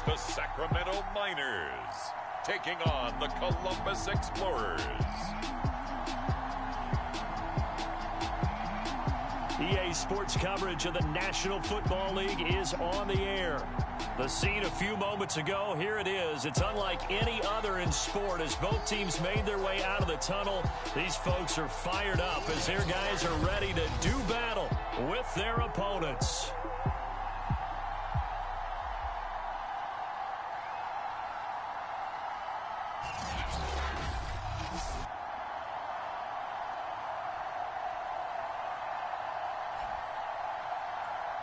It's the Sacramento Miners taking on the Columbus Explorers. EA Sports coverage of the National Football League is on the air. The scene a few moments ago, here it is. It's unlike any other in sport as both teams made their way out of the tunnel. These folks are fired up as their guys are ready to do battle with their opponents.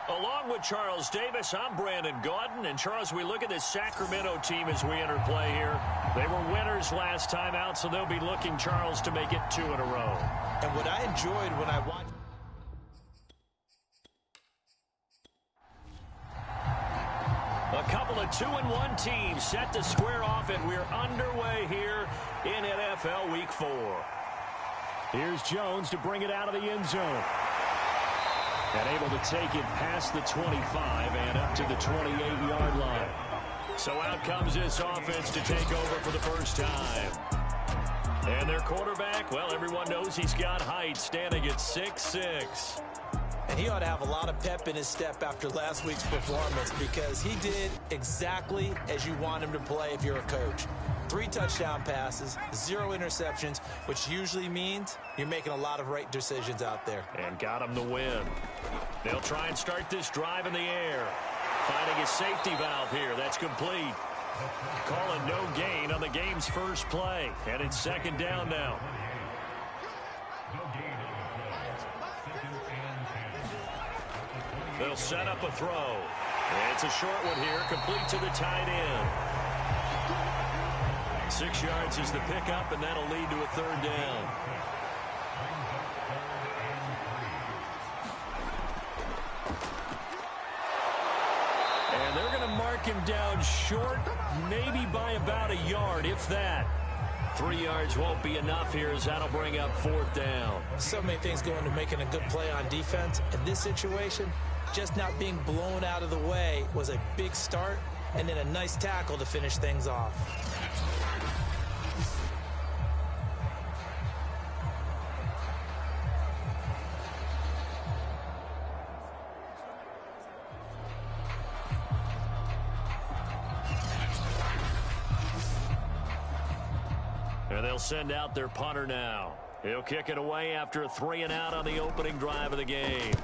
Along with Charles Davis, I'm Brandon Gaudin. And Charles, we look at this Sacramento team as we enter play here. They were winners last time out, so they'll be looking, Charles, to make it 2 in a row. And what I enjoyed when I watched... A couple of 2-1 teams set to square off, and we're underway here in NFL Week 4. Here's Jones to bring it out of the end zone. And able to take it past the 25 and up to the 28-yard line. So out comes this offense to take over for the first time. And their quarterback, well, everyone knows he's got height, standing at 6'6". And he ought to have a lot of pep in his step after last week's performance because he did exactly as you want him to play if you're a coach. 3 touchdown passes, 0 interceptions, which usually means you're making a lot of right decisions out there. And got him the win. They'll try and start this drive in the air. Finding a safety valve here. That's complete. Calling no gain on the game's first play. And it's second down now. They'll set up a throw. It's a short one here, complete to the tight end. 6 yards is the pickup, and that'll lead to a third down. And they're going to mark him down short, maybe by about a yard, if that. 3 yards won't be enough here as that'll bring up fourth down. So many things go into making a good play on defense. In this situation, just not being blown out of the way was a big start, and then a nice tackle to finish things off. And they'll send out their punter now. He'll kick it away after a 3-and-out on the opening drive of the game.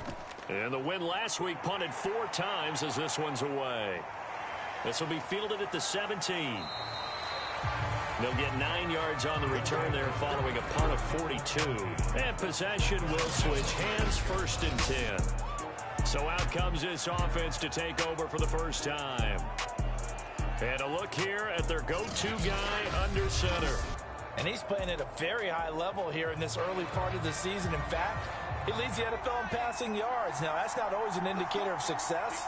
And the win last week punted 4 times as this one's away. This will be fielded at the 17. They'll get 9 yards on the return there following a punt of 42. And possession will switch hands, first and 10. So out comes this offense to take over for the first time. And a look here at their go-to guy under center. And he's playing at a very high level here in this early part of the season. In fact, he leads the NFL in passing yards. Now, that's not always an indicator of success,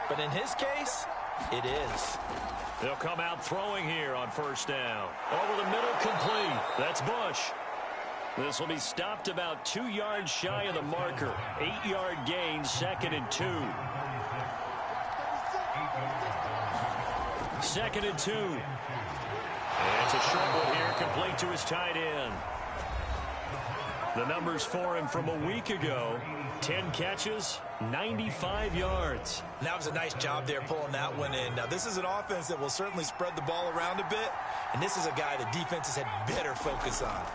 but in his case, it is. They'll come out throwing here on first down. Over the middle, complete. That's Bush. This will be stopped about 2 yards shy of the marker. 8-yard gain, second and 2. Second and 2. And it's a short one here, complete to his tight end. The numbers for him from a week ago, 10 catches, 95 yards. And that was a nice job there pulling that one in. Now, this is an offense that will certainly spread the ball around a bit, and this is a guy the defenses had better focus on.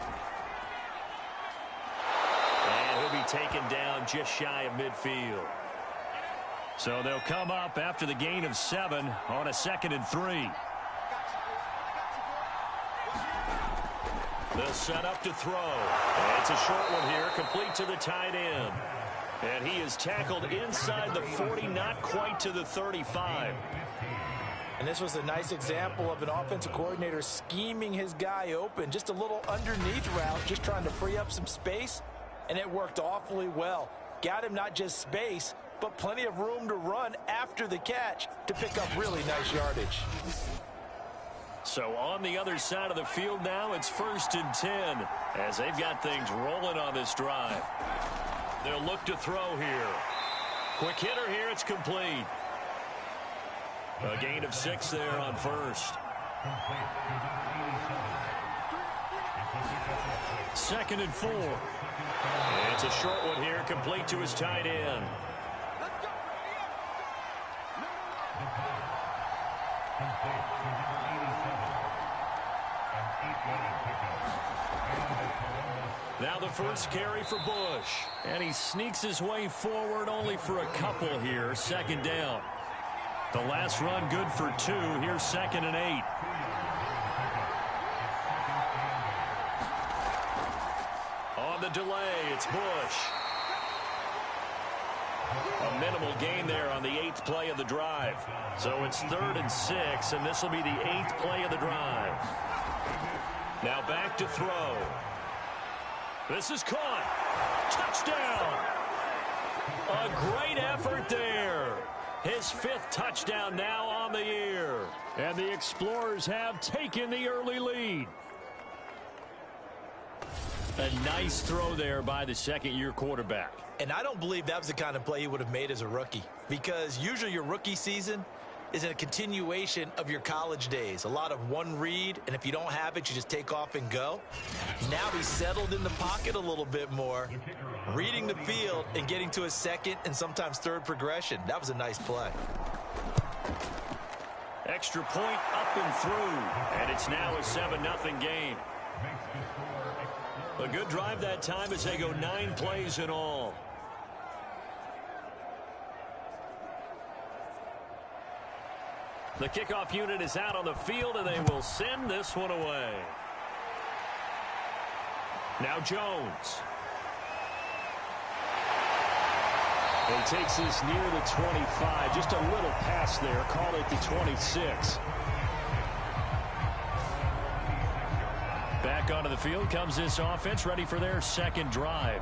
And he'll be taken down just shy of midfield. So they'll come up after the gain of 7 on a 2nd and 3. They'll set up to throw. And it's a short one here, complete to the tight end. And he is tackled inside the 40, not quite to the 35. And this was a nice example of an offensive coordinator scheming his guy open. Just a little underneath route, just trying to free up some space. And it worked awfully well. Got him not just space, but plenty of room to run after the catch to pick up really nice yardage. So on the other side of the field now, it's 1st and 10 as they've got things rolling on this drive. They'll look to throw here. Quick hitter here, it's complete. A gain of 6 there on first. 2nd and 4. It's a short one here, complete to his tight end. Now the first carry for Bush. And he sneaks his way forward only for a couple here. 2nd down. The last run good for 2. Here's 2nd and 8. On the delay, it's Bush. A minimal gain there on the 8th play of the drive. So it's 3rd and 6, and this will be the 8th play of the drive. Now back to throw. This is caught. Touchdown. A great effort there. His 5th touchdown now on the year. And the Explorers have taken the early lead. A nice throw there by the second-year quarterback. And I don't believe that was the kind of play he would have made as a rookie, because usually your rookie season is a continuation of your college days. A lot of one read, and if you don't have it, you just take off and go. Now he's settled in the pocket a little bit more, reading the field and getting to his 2nd and sometimes 3rd progression. That was a nice play. Extra point up and through, and it's now a 7-0 game. A good drive that time as they go 9 plays in all. The kickoff unit is out on the field, and they will send this one away. Now Jones. He takes this near the 25. Just a little pass there. Call it the 26. Back onto the field comes this offense, ready for their 2nd drive.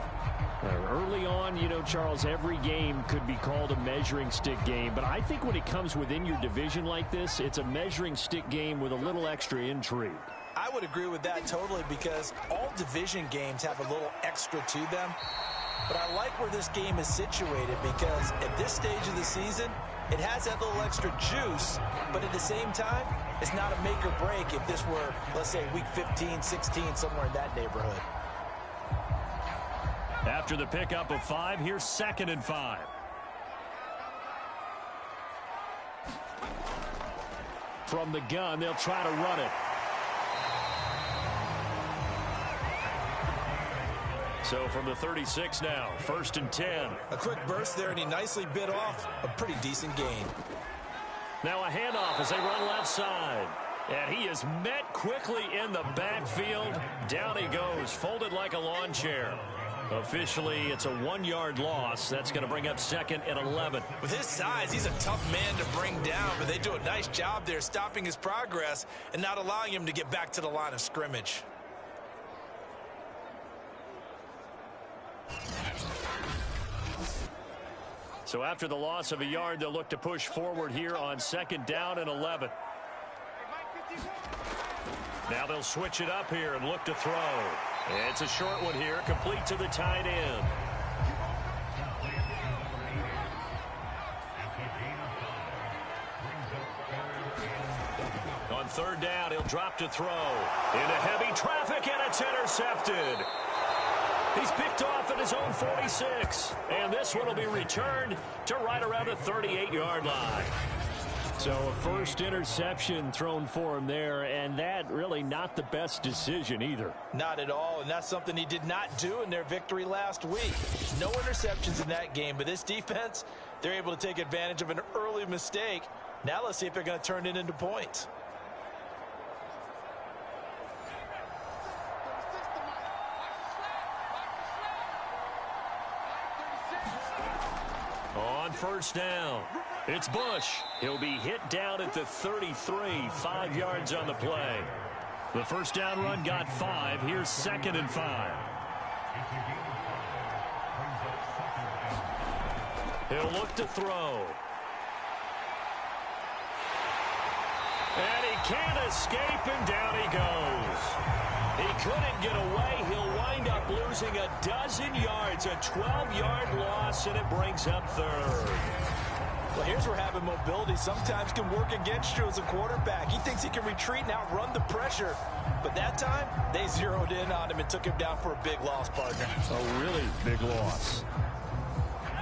Early on, you know, Charles, every game could be called a measuring stick game. But I think when it comes within your division like this, it's a measuring stick game with a little extra intrigue. I would agree with that totally, because all division games have a little extra to them. But I like where this game is situated, because at this stage of the season, it has that little extra juice. But at the same time, it's not a make or break if this were, let's say, week 15, 16, somewhere in that neighborhood. After the pickup of 5, here's 2nd and 5. From the gun, they'll try to run it. So from the 36 now, 1st and 10. A quick burst there, and he nicely bit off a pretty decent gain. Now a handoff as they run left side. And he is met quickly in the backfield. Down he goes, folded like a lawn chair. Officially, it's a 1-yard loss. That's going to bring up 2nd and 11. With his size, he's a tough man to bring down, but they do a nice job there stopping his progress and not allowing him to get back to the line of scrimmage. So after the loss of a yard, they'll look to push forward here on 2nd down and 11. Now they'll switch it up here and look to throw. It's a short one here, complete to the tight end. On 3rd down, he'll drop to throw. Into heavy traffic, and it's intercepted. He's picked off at his own 46. And this one will be returned to right around the 38-yard line. So a first interception thrown for him there, and that really not the best decision either. Not at all, and that's something he did not do in their victory last week. No interceptions in that game, but this defense, they're able to take advantage of an early mistake. Now let's see if they're going to turn it into points. On 1st down, it's Bush. He'll be hit down at the 33, 5 yards on the play. The 1st down run got 5. Here's 2nd and 5. He'll look to throw. And he can't escape, and down he goes. He couldn't get away. He'll wind up losing a dozen yards, a 12-yard loss, and it brings up 3rd. Well, here's where having mobility sometimes can work against you as a quarterback. He thinks he can retreat and outrun the pressure. But that time, they zeroed in on him and took him down for a big loss, partner. A really big loss.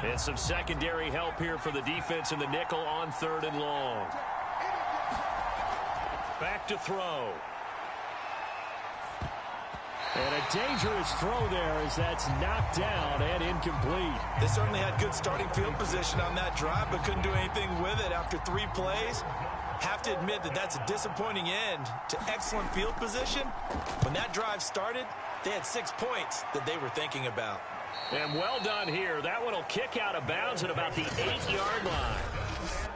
And some secondary help here for the defense in the nickel on 3rd and long. Back to throw. And a dangerous throw there as that's knocked down and incomplete. They certainly had good starting field position on that drive, but couldn't do anything with it after 3 plays. Have to admit that that's a disappointing end to excellent field position. When that drive started, they had 6 points that they were thinking about. And well done here. That one will kick out of bounds at about the 8-yard line.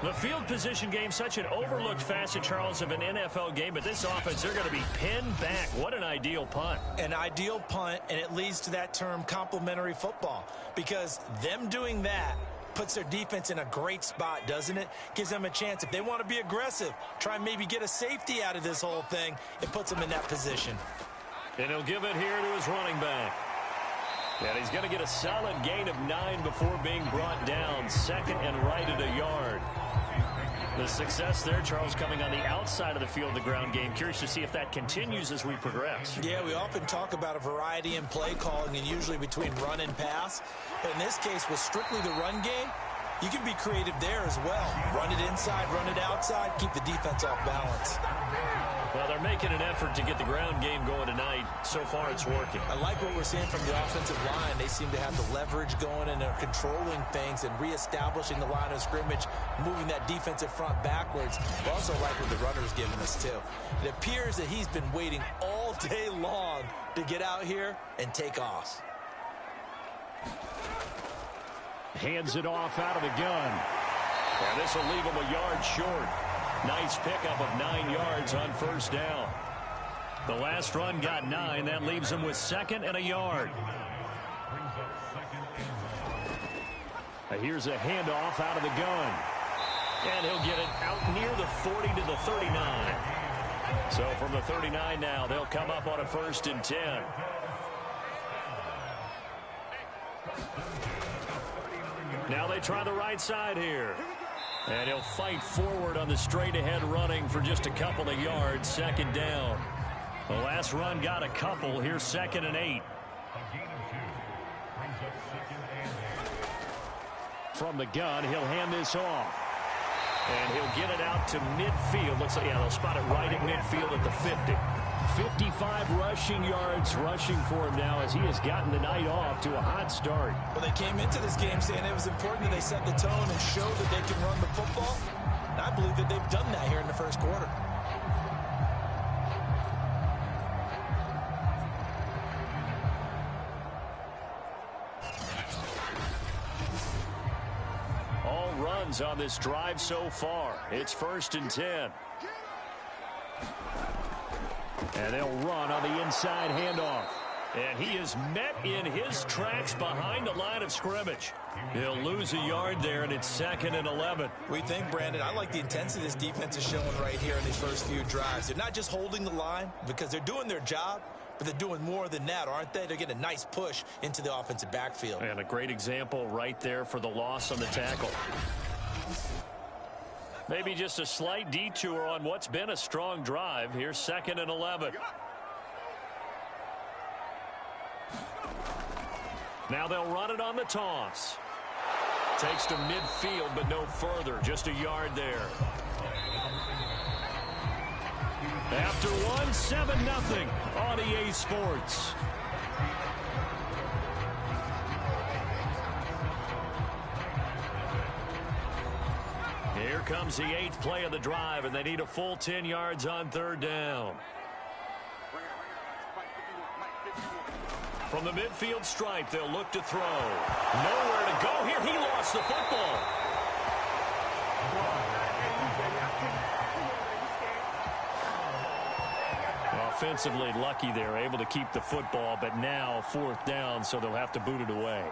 The field position game, such an overlooked facet, Charles, of an NFL game, but this offense, they're going to be pinned back. What an ideal punt. An ideal punt, and it leads to that term complementary football, because them doing that puts their defense in a great spot, doesn't it? Gives them a chance. If they want to be aggressive, try and maybe get a safety out of this whole thing, it puts them in that position. And he'll give it here to his running back. And he's going to get a solid gain of 9 before being brought down. 2nd and right at a yard. The success there, Charles, coming on the outside of the field, the ground game. Curious to see if that continues as we progress. Yeah, we often talk about a variety in play calling and usually between run and pass. But in this case, with strictly the run game, you can be creative there as well. Run it inside, run it outside, keep the defense off balance. Well, they're making an effort to get the ground game going tonight. So far, it's working. I like what we're seeing from the offensive line. They seem to have the leverage going, and they're controlling things and reestablishing the line of scrimmage, moving that defensive front backwards. I also like what the runner's giving us, too. It appears that he's been waiting all day long to get out here and take off. Hands it off out of the gun. And this will leave him a yard short. Nice pickup of 9 yards on 1st down. The last run got 9. That leaves him with 2nd and a yard. Here's a handoff out of the gun. And he'll get it out near the 40 to the 39. So from the 39 now, they'll come up on a 1st and 10. Now they try the right side here. And he'll fight forward on the straight-ahead running for just a couple of yards. 2nd down. The last run got a couple. Here's 2nd and 8. From the gun, he'll hand this off. And he'll get it out to midfield. Looks like, yeah, they'll spot it right at midfield at the 50. 55 rushing yards rushing for him now as he has gotten the night off to a hot start. Well, they came into this game saying it was important that they set the tone and show that they can run the football. And I believe that they've done that here in the 1st quarter. All runs on this drive so far. It's 1st and 10. And they'll run on the inside handoff. And he is met in his tracks behind the line of scrimmage. He'll lose a yard there, and it's 2nd and 11. We think, Brandon, I like the intensity this defense is showing right here in these first few drives. They're not just holding the line because they're doing their job, but they're doing more than that, aren't they? They're getting a nice push into the offensive backfield. And a great example right there for the loss on the tackle. Maybe just a slight detour on what's been a strong drive. Here's 2nd and 11. Now they'll run it on the toss. Takes to midfield, but no further. Just a yard there. After one, 7-0 on EA Sports. Here comes the 8th play of the drive, and they need a full 10 yards on 3rd down. From the midfield stripe, they'll look to throw. Nowhere to go here. He lost the football. Offensively lucky they're able to keep the football, but now 4th down, so they'll have to boot it away.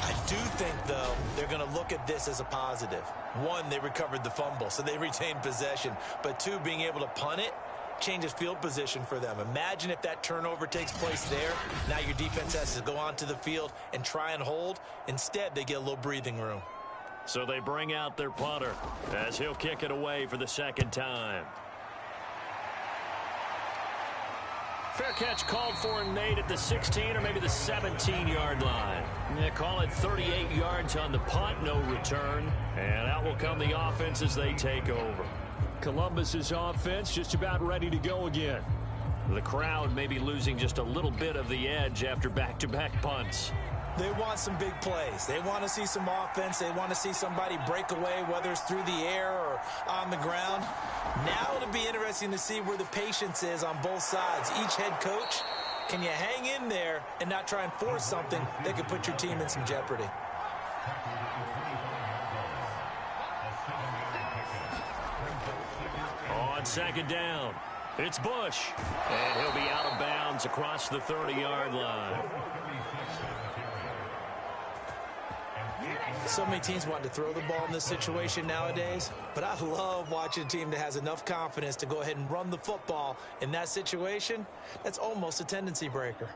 I do think, though, they're going to look at this as a positive. 1, they recovered the fumble, so they retained possession. But 2, being able to punt it changes field position for them. Imagine if that turnover takes place there. Now your defense has to go onto the field and try and hold. Instead, they get a little breathing room. So they bring out their punter as he'll kick it away for the second time. Fair catch called for and made at the 16 or maybe the 17-yard line. They call it 38 yards on the punt, no return. And out will come the offense as they take over. Columbus's offense just about ready to go again. The crowd may be losing just a little bit of the edge after back-to-back punts. They want some big plays. They want to see some offense. They want to see somebody break away, whether it's through the air or on the ground. Now it'll be interesting to see where the patience is on both sides. Each head coach, can you hang in there and not try and force something that could put your team in some jeopardy? On second down, it's Bush. And he'll be out of bounds across the 30-yard line. So many teams want to throw the ball in this situation nowadays, but I love watching a team that has enough confidence to go ahead and run the football in that situation. That's almost a tendency breaker.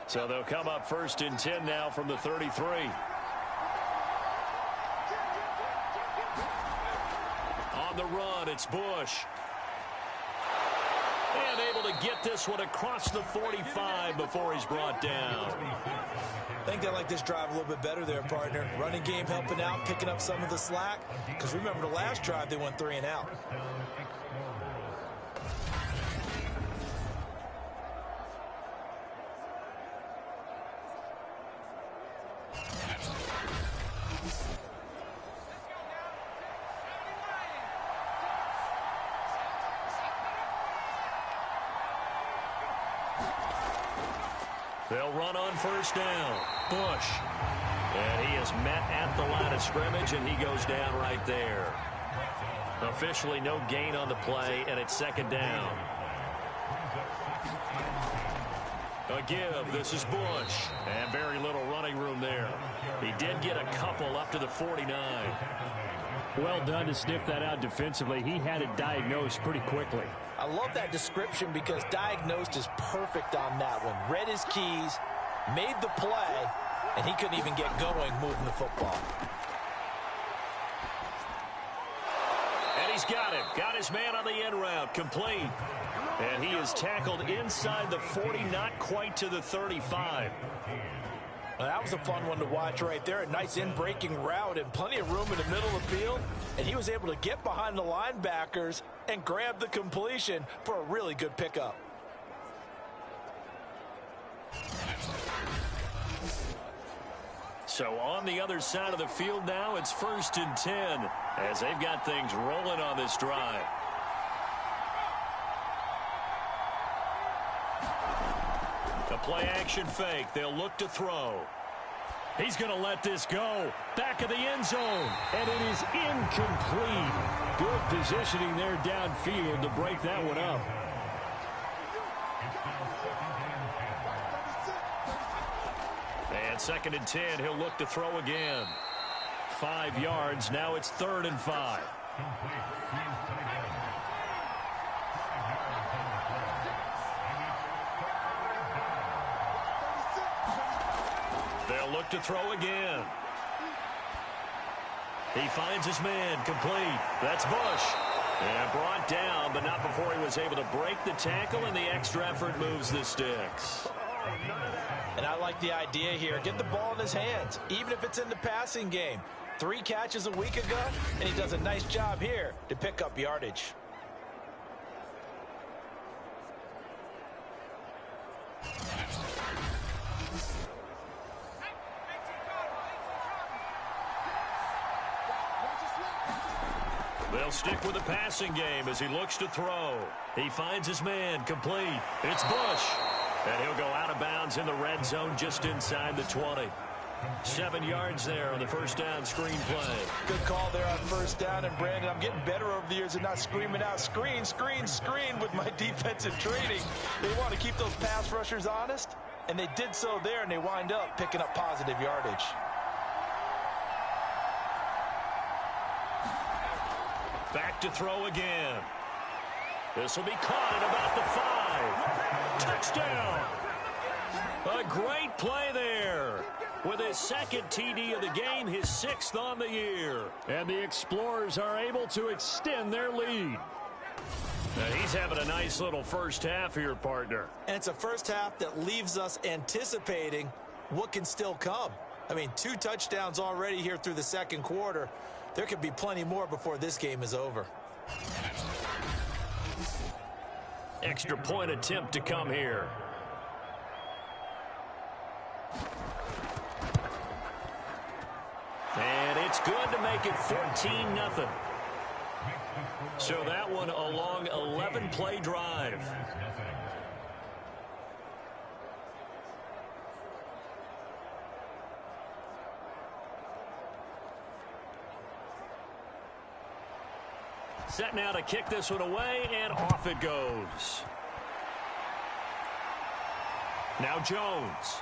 So they'll come up 1st and 10 now from the 33. On the run, it's Bush. And able to get this one across the 45 before he's brought down. I think they like this drive a little bit better there, partner. Running game helping out, picking up some of the slack. Because remember the last drive, they went 3 and out. They'll run on 1st down. Bush. And he is met at the line of scrimmage, and he goes down right there. Officially no gain on the play, and it's 2nd down. A give. This is Bush. And very little running room there. He did get a couple up to the 49. Well done to sniff that out defensively. He had it diagnosed pretty quickly. I love that description because diagnosed is perfect on that one. Read his keys, made the play, and he couldn't even get going moving the football. And he's got him. Got his man on the end route. Complete. And he is tackled inside the 40, not quite to the 35. Well, that was a fun one to watch right there. A nice in-breaking route and plenty of room in the middle of the field. And he was able to get behind the linebackers and grab the completion for a really good pickup. So on the other side of the field now, it's 1st and 10 as they've got things rolling on this drive. A play-action fake. They'll look to throw. He's going to let this go. Back of the end zone. And it is incomplete. Good positioning there downfield to break that one up. And 2nd and 10. He'll look to throw again. 5 yards. Now it's 3rd and 5. They'll look to throw again. He finds his man. Complete. That's Bush. And brought down, but not before he was able to break the tackle, and the extra effort moves the sticks. And I like the idea here. Get the ball in his hands, even if it's in the passing game. 3 catches a week ago, and he does a nice job here to pick up yardage. They'll stick with the passing game as he looks to throw. He finds his man. Complete. It's Bush. And he'll go out of bounds in the red zone just inside the 20. 7 yards there on the 1st down screen play. Good call there on 1st down. And, Brandon, I'm getting better over the years and not screaming out, screen, screen, screen with my defensive training. They want to keep those pass rushers honest, and they did so there, and they wind up picking up positive yardage. Back to throw again. This will be caught at about the 5. Touchdown. A great play there. With his second TD of the game, his 6th on the year. And the Explorers are able to extend their lead. Now he's having a nice little first half here, partner. And it's a first half that leaves us anticipating what can still come. I mean, 2 touchdowns already here through the second quarter. There could be plenty more before this game is over. Extra point attempt to come here. And it's good to make it 14-0. So that one a long 11-play drive. Set now to kick this one away, and off it goes. Now Jones.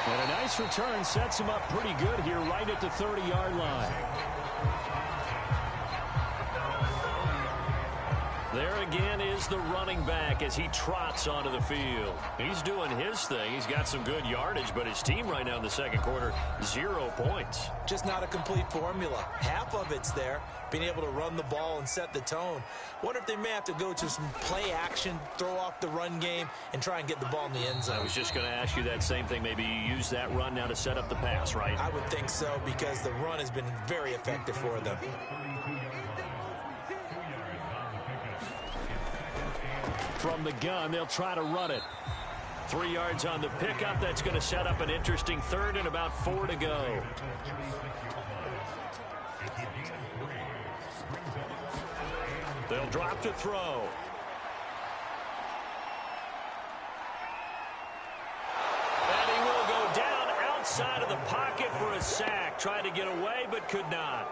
And a nice return sets him up pretty good here right at the 30-yard line. There again is the running back as he trots onto the field. He's doing his thing. He's got some good yardage, but his team right now in the second quarter, 0 points. Just not a complete formula. Half of it's there, being able to run the ball and set the tone. Wonder if they may have to go to some play action, throw off the run game, and try and get the ball in the end zone. I was just going to ask you that same thing. Maybe you use that run now to set up the pass, right? I would think so, because the run has been very effective for them. From the gun, they'll try to run it. 3 yards on the pickup. That's going to set up an interesting 3rd and about 4 to go. They'll drop to throw. And he will go down outside of the pocket for a sack. Tried to get away, but could not.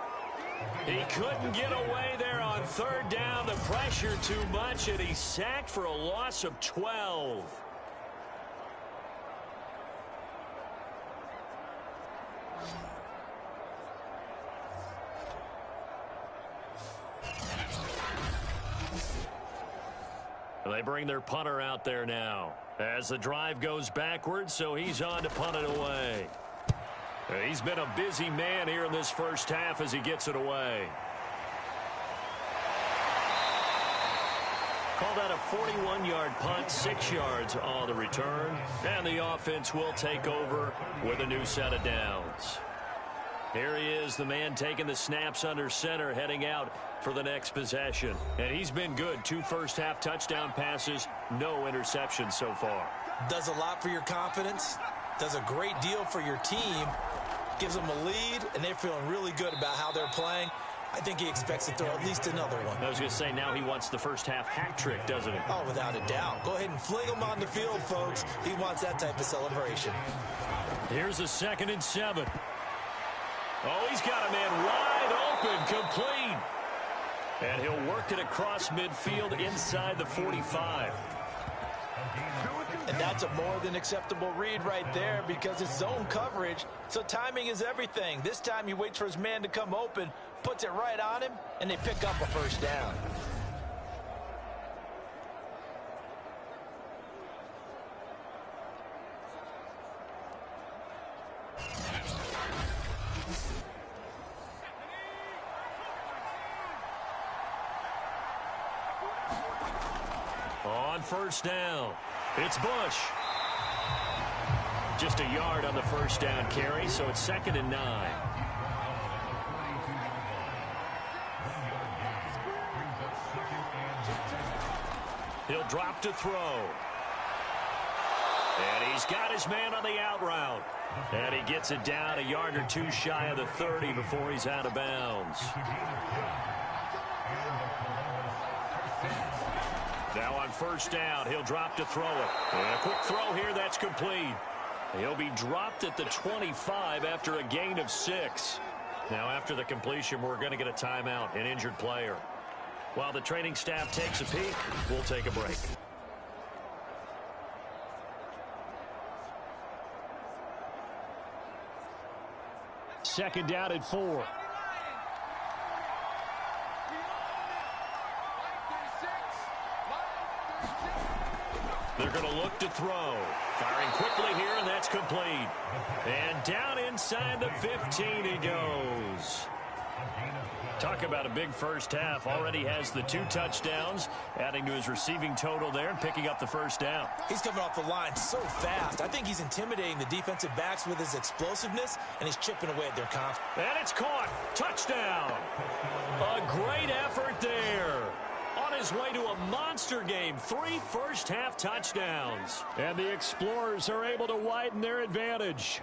He couldn't get away there on 3rd down. The pressure too much, and he's sacked for a loss of 12. They bring their punter out there now as the drive goes backwards, so he's on to punt it away. He's been a busy man here in this first half as he gets it away. Called out a 41-yard punt, 6 yards on the return. And the offense will take over with a new set of downs. Here he is, the man taking the snaps under center, heading out for the next possession. And he's been good. 2 first-half touchdown passes, no interceptions so far. Does a lot for your confidence. Does a great deal for your team. Gives them a lead, and they're feeling really good about how they're playing. I think he expects to throw at least another one. I was going to say, now he wants the first-half hat trick, doesn't he? Oh, without a doubt. Go ahead and fling him on the field, folks. He wants that type of celebration. Here's a 2nd and 7. Oh, he's got a man wide open, complete. And he'll work it across midfield inside the 45. And that's a more than acceptable read right there, because it's zone coverage, so timing is everything. This time he waits for his man to come open, puts it right on him, and they pick up a first down. On first down, it's Bush. Just a yard on the first down carry, so it's 2nd and 9. He'll drop to throw. And he's got his man on the out route. And he gets it down a yard or 2 shy of the 30 before he's out of bounds. Now on first down, he'll drop to throw it. And a quick throw here, that's complete. He'll be dropped at the 25 after a gain of 6. Now after the completion, we're going to get a timeout, an injured player. While the training staff takes a peek, we'll take a break. Second down at 4. They're going to look to throw. Firing quickly here, and that's complete. And down inside the 15 he goes. Talk about a big first half. Already has the 2 touchdowns, adding to his receiving total there and picking up the first down. He's coming off the line so fast. I think he's intimidating the defensive backs with his explosiveness, and he's chipping away at their confidence. And it's caught. Touchdown. A great effort there. On his way to a monster game. 3 first-half touchdowns. And the Explorers are able to widen their advantage.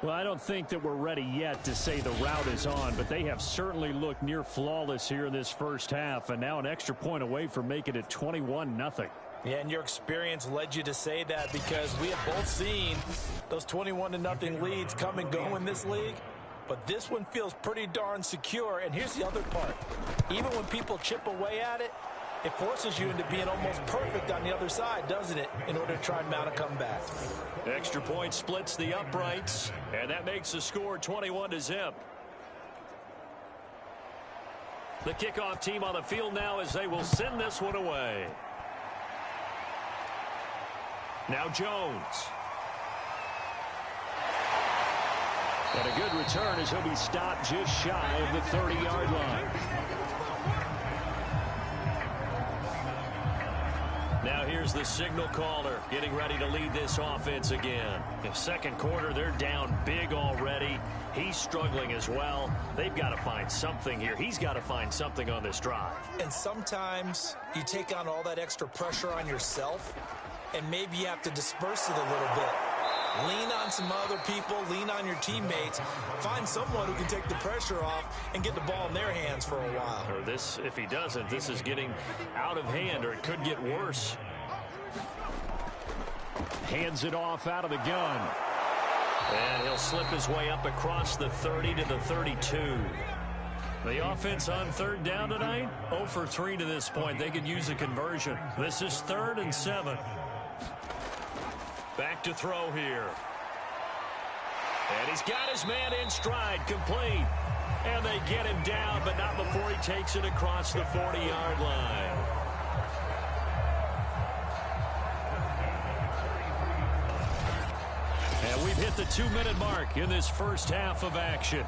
Well, I don't think that we're ready yet to say the route is on, but they have certainly looked near flawless here in this first half, and now an extra point away from making it 21-0. Yeah, and your experience led you to say that because we have both seen those 21-0 leads come and go in this league. But this one feels pretty darn secure. And here's the other part. Even when people chip away at it, it forces you into being almost perfect on the other side, doesn't it, in order to try and mount a comeback. Extra point splits the uprights, and that makes the score 21-0. The kickoff team on the field now as they will send this one away. Now Jones. And a good return as he'll be stopped just shy of the 30-yard line. Now here's the signal caller getting ready to lead this offense again. In the second quarter, they're down big already. He's struggling as well. They've got to find something here. He's got to find something on this drive. And sometimes you take on all that extra pressure on yourself, and maybe you have to disperse it a little bit. Lean on some other people, lean on your teammates, find someone who can take the pressure off and get the ball in their hands for a while. Or this, if he doesn't, this is getting out of hand, or it could get worse. Hands it off out of the gun. And he'll slip his way up across the 30 to the 32. The offense on third down tonight, 0 for 3 to this point. They could use a conversion. This is 3rd and 7. Back to throw here. And he's got his man in stride, complete. And they get him down, but not before he takes it across the 40-yard line. And we've hit the 2-minute mark in this first half of action.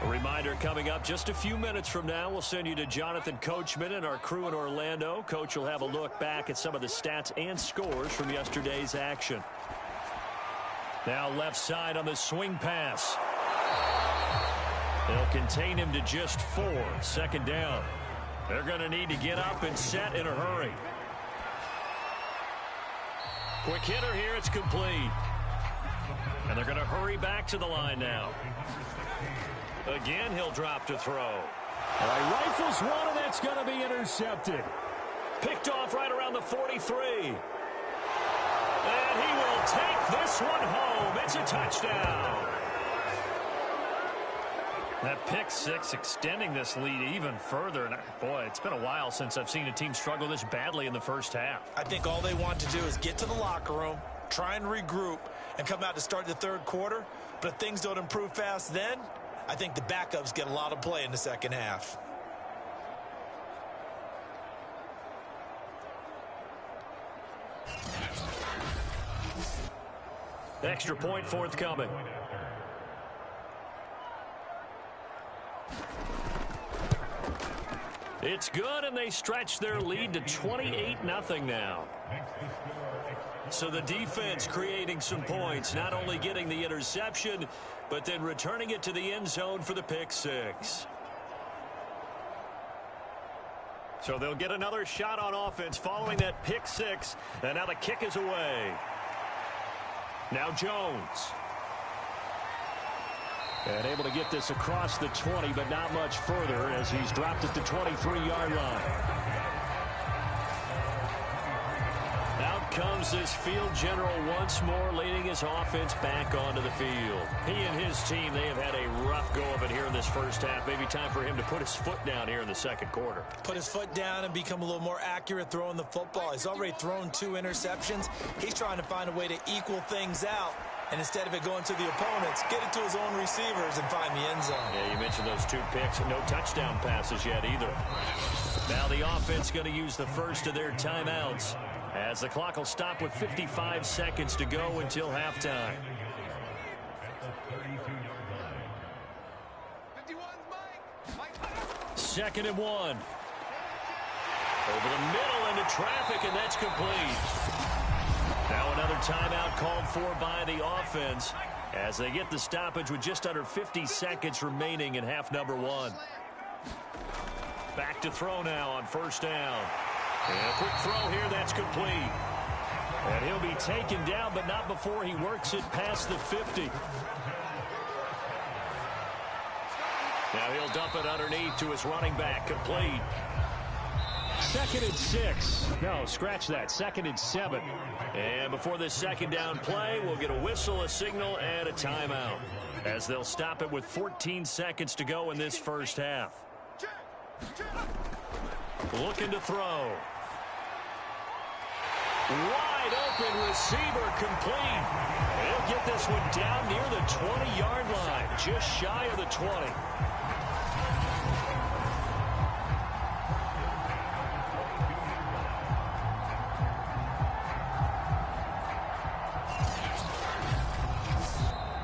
A reminder coming up just a few minutes from now, we'll send you to Jonathan Coachman and our crew in Orlando. Coach will have a look back at some of the stats and scores from yesterday's action. Now left side on the swing pass. They'll contain him to just 4. 2nd down. They're going to need to get up and set in a hurry. Quick hitter here, it's complete. And they're going to hurry back to the line now. Again, he'll drop to throw. All right, rifles one, and that's going to be intercepted. Picked off right around the 43. And he will take this one home. It's a touchdown. That pick six extending this lead even further. And boy, it's been a while since I've seen a team struggle this badly in the first half. I think all they want to do is get to the locker room, try and regroup, and come out to start the third quarter. But if things don't improve fast then, I think the backups get a lot of play in the second half. Extra point forthcoming. It's good, and they stretch their lead to 28-0 now. So the defense creating some points, not only getting the interception, but then returning it to the end zone for the pick six. So they'll get another shot on offense following that pick six, and now the kick is away. Now Jones. And able to get this across the 20, but not much further as he's dropped at the 23-yard line. Out comes this field general once more, leading his offense back onto the field. He and his team, they have had a rough go of it here in this first half. Maybe time for him to put his foot down here in the second quarter. Put his foot down and become a little more accurate throwing the football. He's already thrown 2 interceptions. He's trying to find a way to equal things out And instead of it going to the opponents, get it to his own receivers and find the end zone. Yeah, you mentioned those 2 picks. No touchdown passes yet either. Now the offense going to use the first of their timeouts as the clock will stop with 55 seconds to go until halftime. Second and 1. Over the middle into traffic, and that's complete. Now another timeout called for by the offense as they get the stoppage with just under 50 seconds remaining in half number 1. Back to throw now on first down. And a quick throw here, that's complete. And he'll be taken down, but not before he works it past the 50. Now he'll dump it underneath to his running back, complete. 2nd and 6. No, scratch that. 2nd and 7. And before this second down play, we'll get a whistle, a signal, and a timeout as they'll stop it with 14 seconds to go in this first half. Looking to throw. Wide open receiver, complete. He'll get this one down near the 20-yard line, just shy of the 20.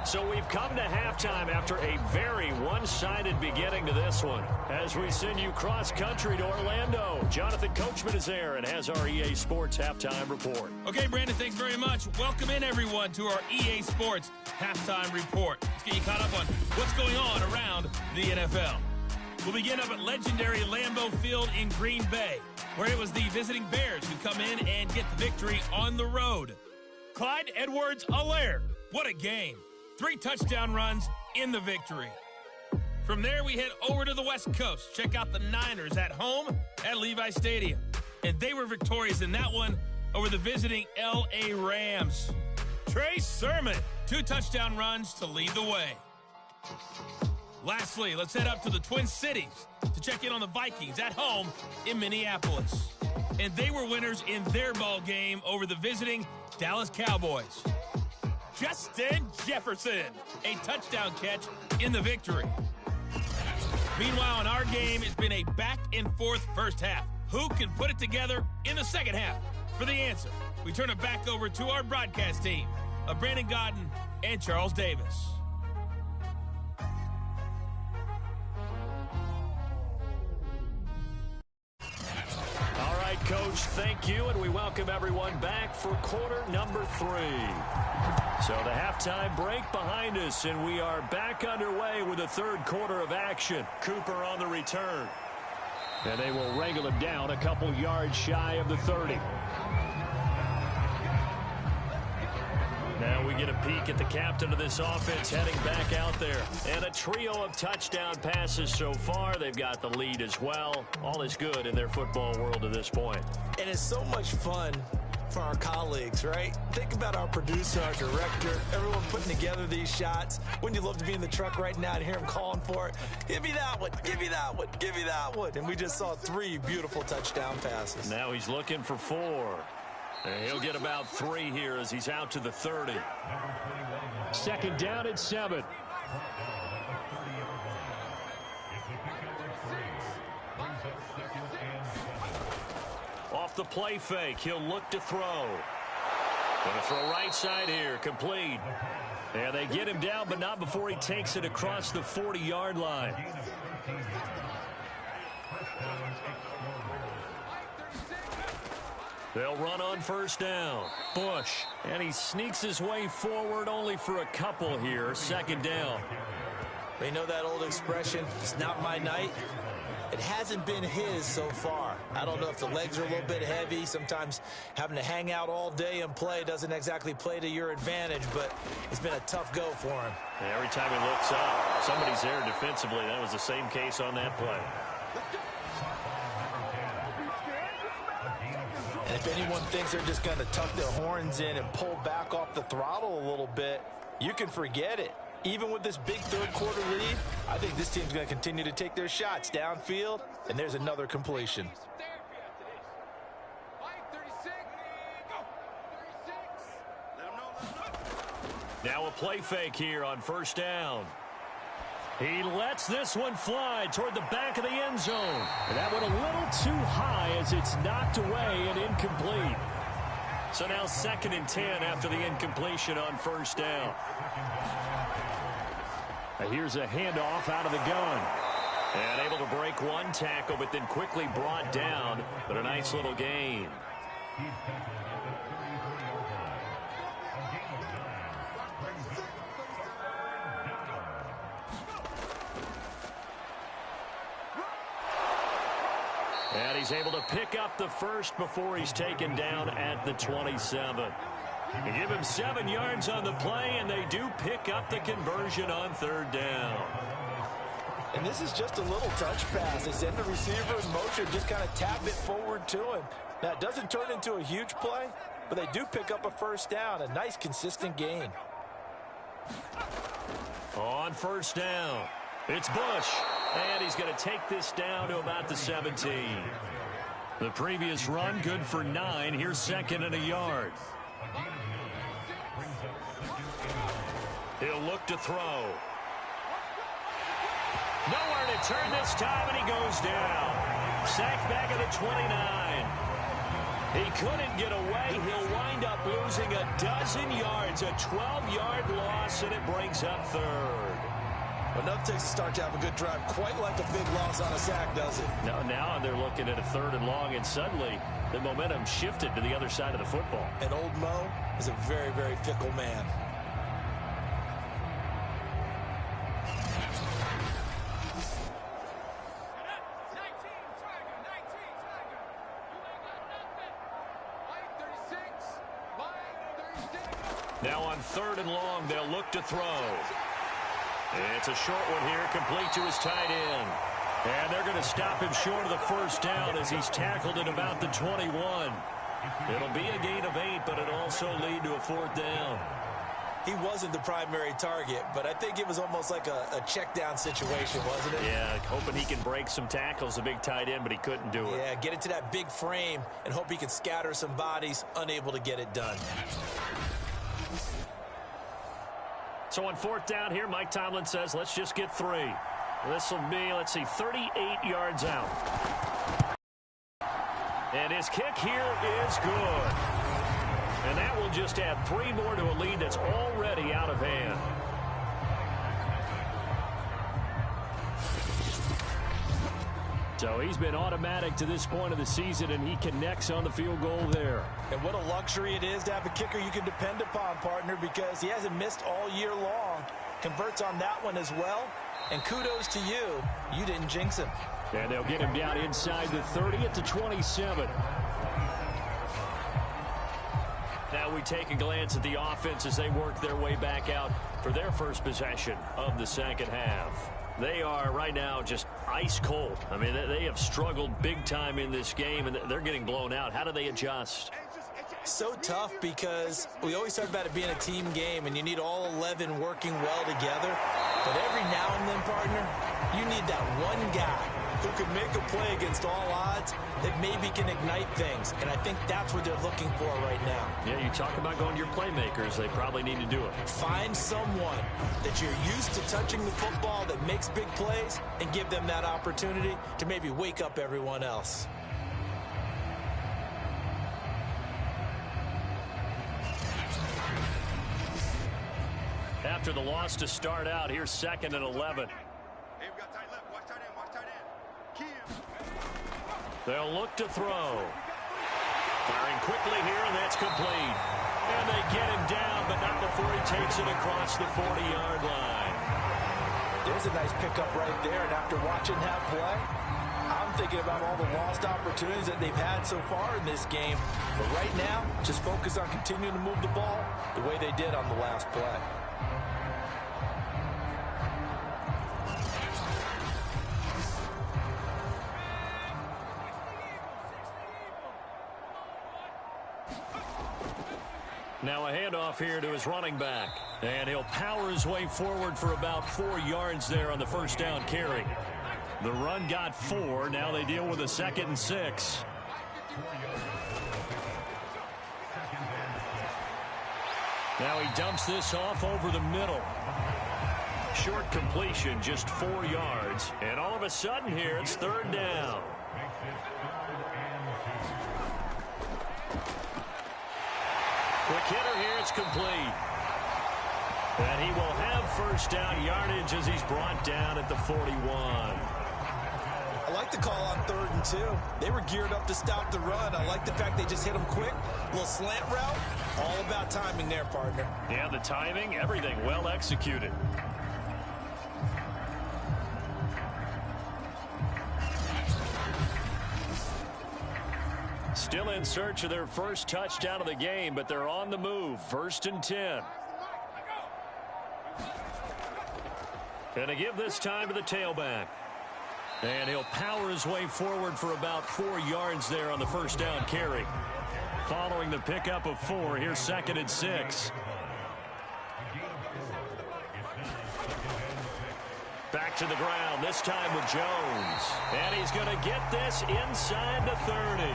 So we've come to halftime after a very one-sided beginning to this one. As we send you cross-country to Orlando, Jonathan Coachman is there and has our EA Sports Halftime Report. Okay, Brandon, thanks very much. Welcome in, everyone, to our EA Sports Halftime Report. Let's get you caught up on what's going on around the NFL. We'll begin up at legendary Lambeau Field in Green Bay, where it was the visiting Bears who come in and get the victory on the road. Clyde Edwards-Helaire, what a game. 3 touchdown runs in the victory. From there, we head over to the West Coast. Check out the Niners at home at Levi Stadium. And they were victorious in that one over the visiting L.A. Rams. Trey Sermon, 2 touchdown runs to lead the way. Lastly, let's head up to the Twin Cities to check in on the Vikings at home in Minneapolis. And they were winners in their ball game over the visiting Dallas Cowboys. Justin Jefferson, a touchdown catch in the victory. Meanwhile, in our game, it's been a back-and-forth first half. Who can put it together in the second half? For the answer, we turn it back over to our broadcast team of Brandon Godden and Charles Davis. All right, Coach, thank you, and we welcome everyone back for quarter number 3. So the halftime break behind us, and we are back underway with the third quarter of action. Cooper on the return. And they will wrangle him down a couple yards shy of the 30. Now we get a peek at the captain of this offense heading back out there. And a trio of touchdown passes so far. They've got the lead as well. All is good in their football world at this point. And it's so much fun for our colleagues, right? Think about our producer, our director, everyone putting together these shots. Wouldn't you love to be in the truck right now and hear him calling for it? Give me that one, give me that one, give me that one. And we just saw 3 beautiful touchdown passes. Now he's looking for 4. And he'll get about 3 here as he's out to the 30. Second down at 7. Off the play fake, he'll look to throw. Gonna throw right side here, complete. And they get him down, but not before he takes it across the 40-yard line. They'll run on first down. Bush, and he sneaks his way forward only for a couple here. Second down. They know that old expression, it's not my night. It hasn't been his so far. I don't know if the legs are a little bit heavy. Sometimes having to hang out all day and play doesn't exactly play to your advantage, but it's been a tough go for him. And every time he looks up, somebody's there defensively. That was the same case on that play. And if anyone thinks they're just going to tuck their horns in and pull back off the throttle a little bit, you can forget it. Even with this big third quarter lead, I think this team's going to continue to take their shots downfield, and there's another completion. Now a play fake here on first down. He lets this one fly toward the back of the end zone. And that went a little too high as it's knocked away and incomplete. So now 2nd and 10 after the incompletion on first down. Here's a handoff out of the gun. And able to break one tackle, but then quickly brought down. But a nice little gain. And he's able to pick up the first before he's taken down at the 27. They give him 7 yards on the play, and they do pick up the conversion on 3rd down. And this is just a little touch pass. They send the receiver in motion, just kind of tap it forward to him. Now, it doesn't turn into a huge play, but they do pick up a first down, a nice, consistent gain. On first down, it's Bush. And he's going to take this down to about the 17. The previous run, good for 9. Here's 2nd and a yard. He'll look to throw. Nowhere to turn this time, and he goes down. Sacked back at the 29. He couldn't get away. He'll wind up losing a dozen yards, a 12-yard loss, and it brings up 3rd. Enough takes to start to have a good drive, quite like a big loss on a sack, does it? Now they're looking at a 3rd and long, and suddenly the momentum shifted to the other side of the football. And old Mo is a very, very fickle man. Now on 3rd and long, they'll look to throw. It's a short one here, complete to his tight end. And they're going to stop him short of the first down as he's tackled at about the 21. It'll be a gain of 8, but it'll also lead to a 4th down. He wasn't the primary target, but I think it was almost like a check down situation, wasn't it? Yeah, hoping he can break some tackles, a big tight end, but he couldn't do it. Yeah, get it to that big frame and hope he can scatter some bodies, unable to get it done. So on 4th down here, Mike Tomlin says, let's just get 3. This will be, let's see, 38 yards out. And his kick here is good. And that will just add 3 more to a lead that's already out of hand. So he's been automatic to this point of the season, and he connects on the field goal there. And what a luxury it is to have a kicker you can depend upon, partner, because he hasn't missed all year long. Converts on that one as well. And kudos to you. You didn't jinx him. And they'll get him down inside the 30 at the 27. Now we take a glance at the offense as they work their way back out for their first possession of the 2nd half. They are right now just ice cold. I mean, they have struggled big time in this game, and they're getting blown out. How do they adjust? So tough because we always talk about it being a team game, and you need all 11 working well together. But every now and then, partner, you need that one guy who can make a play against all odds that maybe can ignite things. And I think that's what they're looking for right now. Yeah, you talk about going to your playmakers. They probably need to do it. Find someone that you're used to touching the football that makes big plays and give them that opportunity to maybe wake up everyone else. After the loss to start out, here's 2nd and 11. They'll look to throw. Firing quickly here, and that's complete. And they get him down, but not before he takes it across the 40-yard line. There's a nice pickup right there, and after watching that play, I'm thinking about all the lost opportunities that they've had so far in this game. But right now, just focus on continuing to move the ball the way they did on the last play. Now a handoff here to his running back. And he'll power his way forward for about 4 yards there on the first down carry. The run got 4. Now they deal with a 2nd and 6. Now he dumps this off over the middle. Short completion, just 4 yards. And all of a sudden here, it's third down. Quick hitter here, it's complete. And he will have first down yardage as he's brought down at the 41. I like the call on 3rd and 2. They were geared up to stop the run. I like the fact they just hit him quick. A little slant route. All about timing there, partner. Yeah, the timing, everything well executed. Still in search of their first touchdown of the game, but they're on the move. 1st and 10. Gonna give this time to the tailback. And he'll power his way forward for about 4 yards there on the first down carry. Following the pickup of 4, here's 2nd and 6. Back to the ground, this time with Jones. And he's going to get this inside the 30.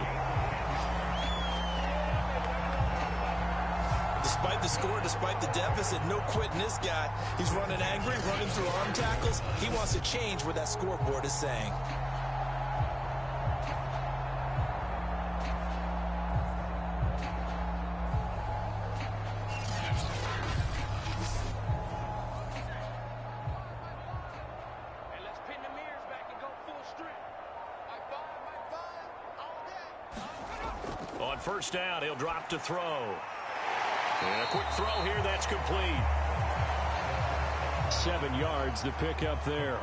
Despite the score, despite the deficit, no quitting this guy. He's running angry, running through arm tackles. He wants to change what that scoreboard is saying. On first down, he'll drop to throw. And a quick throw here, that's complete. 7 yards, the pickup there.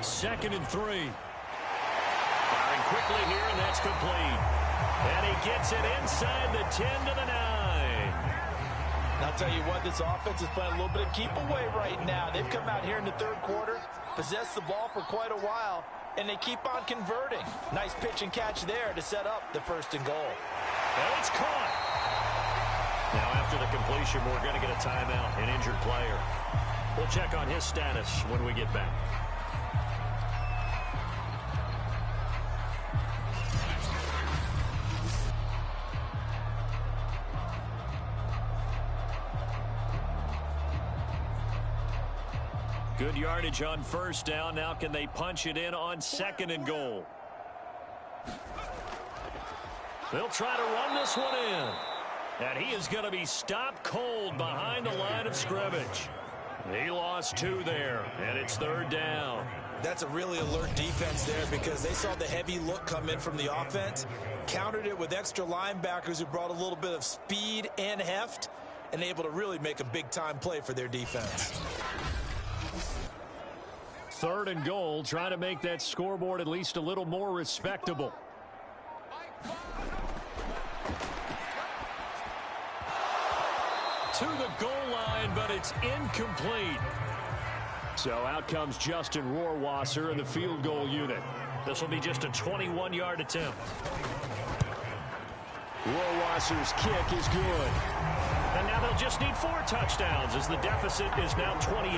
Second and 3. Firing quickly here, and that's complete. And he gets it inside the 10 to the 9. And I'll tell you what, this offense is playing a little bit of keep away right now. They've come out here in the 3rd quarter, possessed the ball for quite a while, and they keep on converting. Nice pitch and catch there to set up the 1st and goal. And it's caught. Now after the completion, we're going to get a timeout, an injured player. We'll check on his status when we get back. Good yardage on first down. Now can they punch it in on 2nd and goal? They'll try to run this one in. And he is going to be stopped cold behind the line of scrimmage. He lost 2 there, and it's 3rd down. That's a really alert defense there because they saw the heavy look come in from the offense, countered it with extra linebackers who brought a little bit of speed and heft, and able to really make a big-time play for their defense. 3rd and goal, trying to make that scoreboard at least a little more respectable. To the goal line, but it's incomplete. So out comes Justin Rohrwasser in the field goal unit. This will be just a 21-yard attempt. Rohrwasser's kick is good. And now they'll just need 4 touchdowns as the deficit is now 28.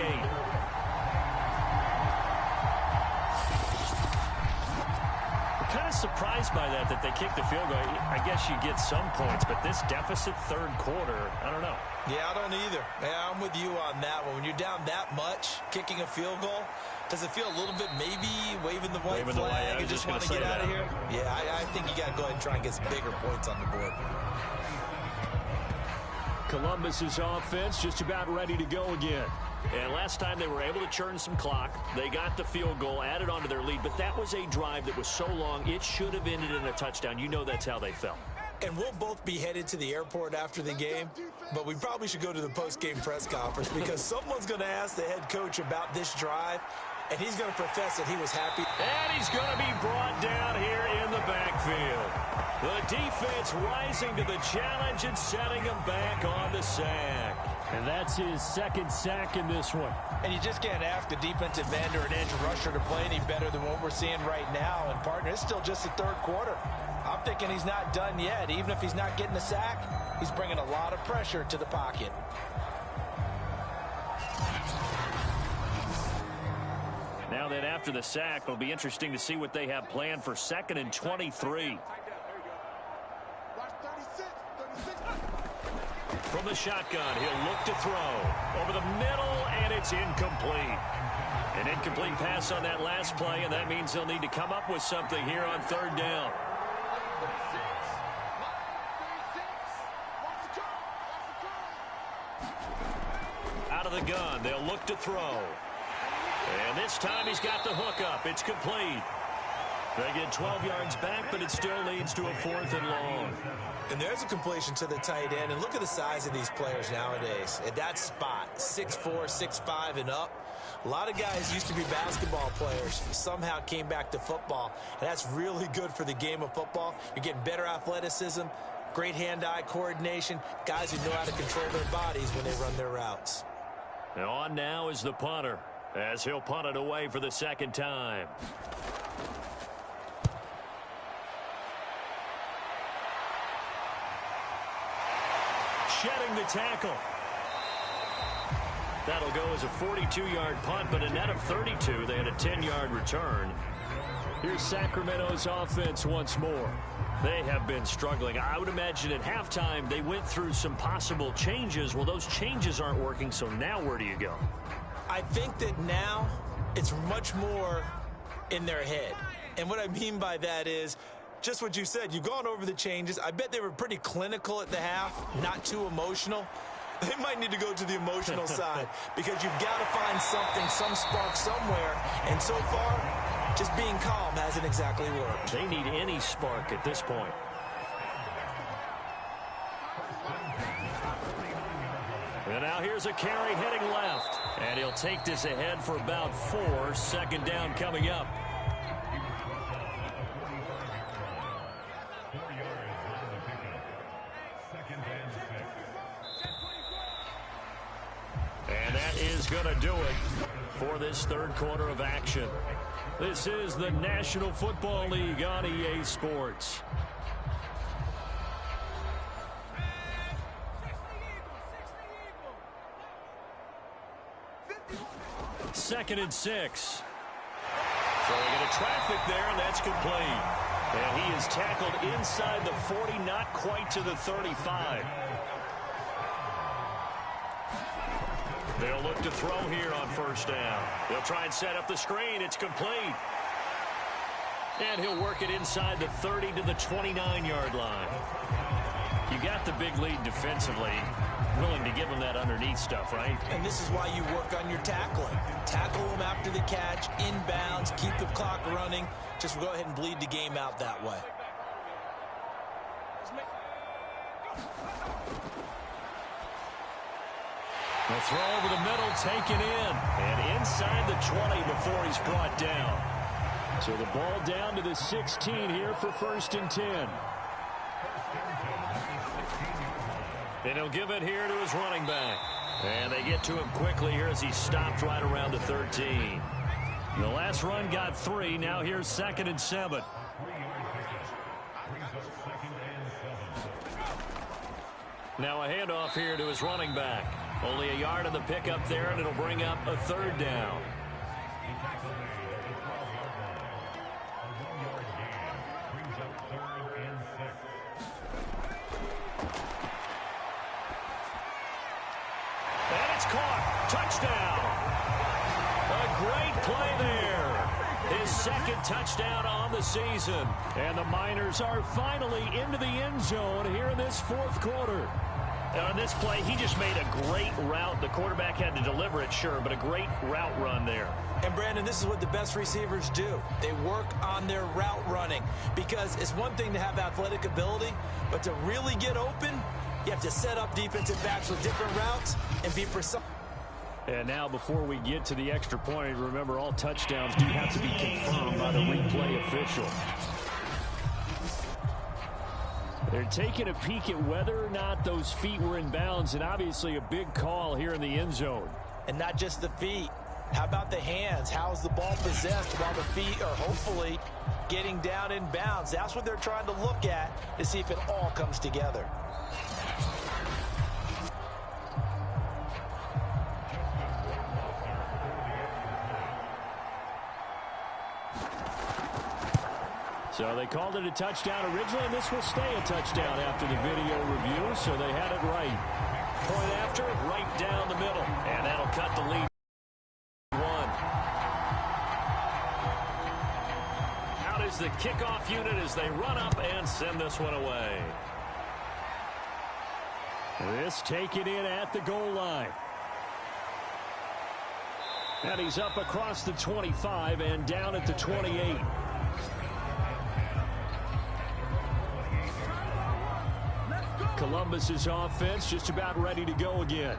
Kind of surprised by that they kicked the field goal. I guess you get some points, but this deficit 3rd quarter, I don't know. Yeah, I don't either. Yeah, I'm with you on that one. When you're down that much, kicking a field goal, does it feel a little bit maybe waving the white flag and just want to get out of here? Yeah, I think you got to go ahead and try and get some bigger points on the board. Columbus's offense just about ready to go again. And last time they were able to churn some clock. They got the field goal, added on to their lead, but that was a drive that was so long, it should have ended in a touchdown. You know that's how they felt. And we'll both be headed to the airport after the game, but we probably should go to the post-game press conference because someone's going to ask the head coach about this drive, and he's going to profess that he was happy. And he's going to be brought down here in the backfield. The defense rising to the challenge and setting him back on the sack. And that's his 2nd sack in this one. And you just can't ask a defensive end or an edge rusher to play any better than what we're seeing right now. And, partner, it's still just the 3rd quarter. I'm thinking he's not done yet. Even if he's not getting a sack, he's bringing a lot of pressure to the pocket. Now then, after the sack, it'll be interesting to see what they have planned for 2nd and 23. From the shotgun, he'll look to throw. Over the middle, and it's incomplete. An incomplete pass on that last play, and that means they'll need to come up with something here on 3rd down. Out of the gun, they'll look to throw. And this time he's got the hook up. It's complete. They get 12 yards back, but it still leads to a 4th and long. And there's a completion to the tight end. And look at the size of these players nowadays. At that spot, 6'4", 6'5", and up. A lot of guys used to be basketball players, somehow came back to football. And that's really good for the game of football. You're getting better athleticism, great hand-eye coordination, guys who know how to control their bodies when they run their routes. And on now is the punter, as he'll punt it away for the 2nd time. Shedding the tackle. That'll go as a 42-yard punt, but a net of 32. They had a 10-yard return. Here's Sacramento's offense once more. They have been struggling. I would imagine at halftime they went through some possible changes. Well, those changes aren't working, so now where do you go? I think that now it's much more in their head. And what I mean by that is just what you said. You've gone over the changes. I bet they were pretty clinical at the half, not too emotional. They might need to go to the emotional side because you've got to find something, some spark somewhere. And so far, just being calm hasn't exactly worked. They need any spark at this point. And now here's a carry heading left. And he'll take this ahead for about 4. 2nd down coming up. And that is going to do it for this 3rd quarter of action. This is the National Football League on EA Sports. Second and 6. Throwing into traffic there, and that's complete. And he is tackled inside the 40, not quite to the 35. They'll look to throw here on 1st down. They'll try and set up the screen. It's complete. And he'll work it inside the 30 to the 29-yard line. You got the big lead defensively. Willing to give them that underneath stuff, right? And this is why you work on your tackling. Tackle them after the catch, inbounds, keep the clock running. Just go ahead and bleed the game out that way. The throw over the middle, taken in. And inside the 20 before he's brought down. So the ball down to the 16 here for 1st and 10. And he'll give it here to his running back. And they get to him quickly here as he stopped right around the 13. The last run got 3. Now here's 2nd and 7. Now a handoff here to his running back. Only a yard on the pickup there, and it'll bring up a 3rd down. And it's caught. Touchdown. A great play there. His 2nd touchdown on the season. And the Miners are finally into the end zone here in this 4th quarter. Now on this play, he just made a great route. The quarterback had to deliver it, sure, but a great route run there. And, Brandon, this is what the best receivers do. They work on their route running because it's one thing to have athletic ability, but to really get open, you have to set up defensive backs with different routes and be precise. And now before we get to the extra point, remember all touchdowns do have to be confirmed by the replay official. They're taking a peek at whether or not those feet were in bounds, and obviously a big call here in the end zone. And not just the feet. How about the hands? How's the ball possessed while the feet are hopefully getting down in bounds? That's what they're trying to look at to see if it all comes together. So they called it a touchdown originally, and this will stay a touchdown after the video review, so they had it right. Point after, right down the middle, and that'll cut the lead. Out is the kickoff unit as they run up and send this one away. This taken in at the goal line. And he's up across the 25 and down at the 28. Columbus's offense just about ready to go again.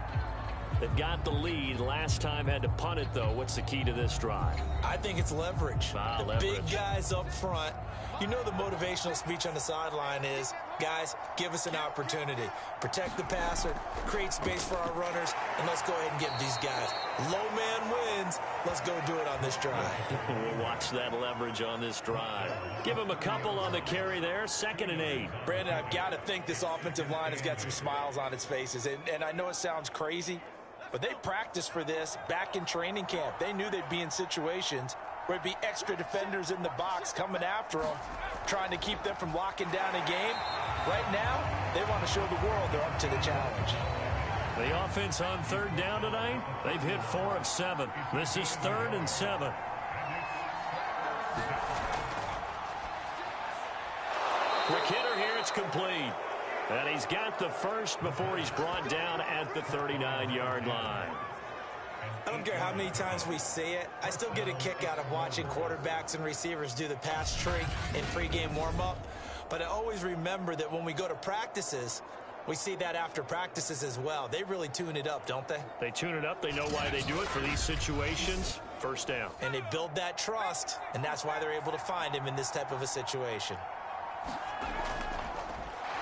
They've got the lead. Last time had to punt it, though. What's the key to this drive? I think it's leverage. Leverage. Big guys up front. You know the motivational speech on the sideline is, guys, give us an opportunity. Protect the passer, create space for our runners, and let's go ahead and give these guys. Low man wins. Let's go do it on this drive. We'll watch that leverage on this drive. Give him a couple on the carry there. 2nd and 8. Brandon, I've got to think this offensive line has got some smiles on its faces. And I know it sounds crazy, but they practiced for this back in training camp. They knew they'd be in situations where it'd be extra defenders in the box coming after them, trying to keep them from locking down a game. Right now, they want to show the world they're up to the challenge. The offense on 3rd down tonight, they've hit 4 of 7. This is 3rd and 7. Quick hitter here, it's complete. And he's got the first before he's brought down at the 39-yard line. I don't care how many times we see it. I still get a kick out of watching quarterbacks and receivers do the pass tree in pregame warm-up. But I always remember that when we go to practices, we see that after practices as well. They really tune it up, don't they? They tune it up. They know why they do it for these situations. First down. And they build that trust, and that's why they're able to find him in this type of a situation.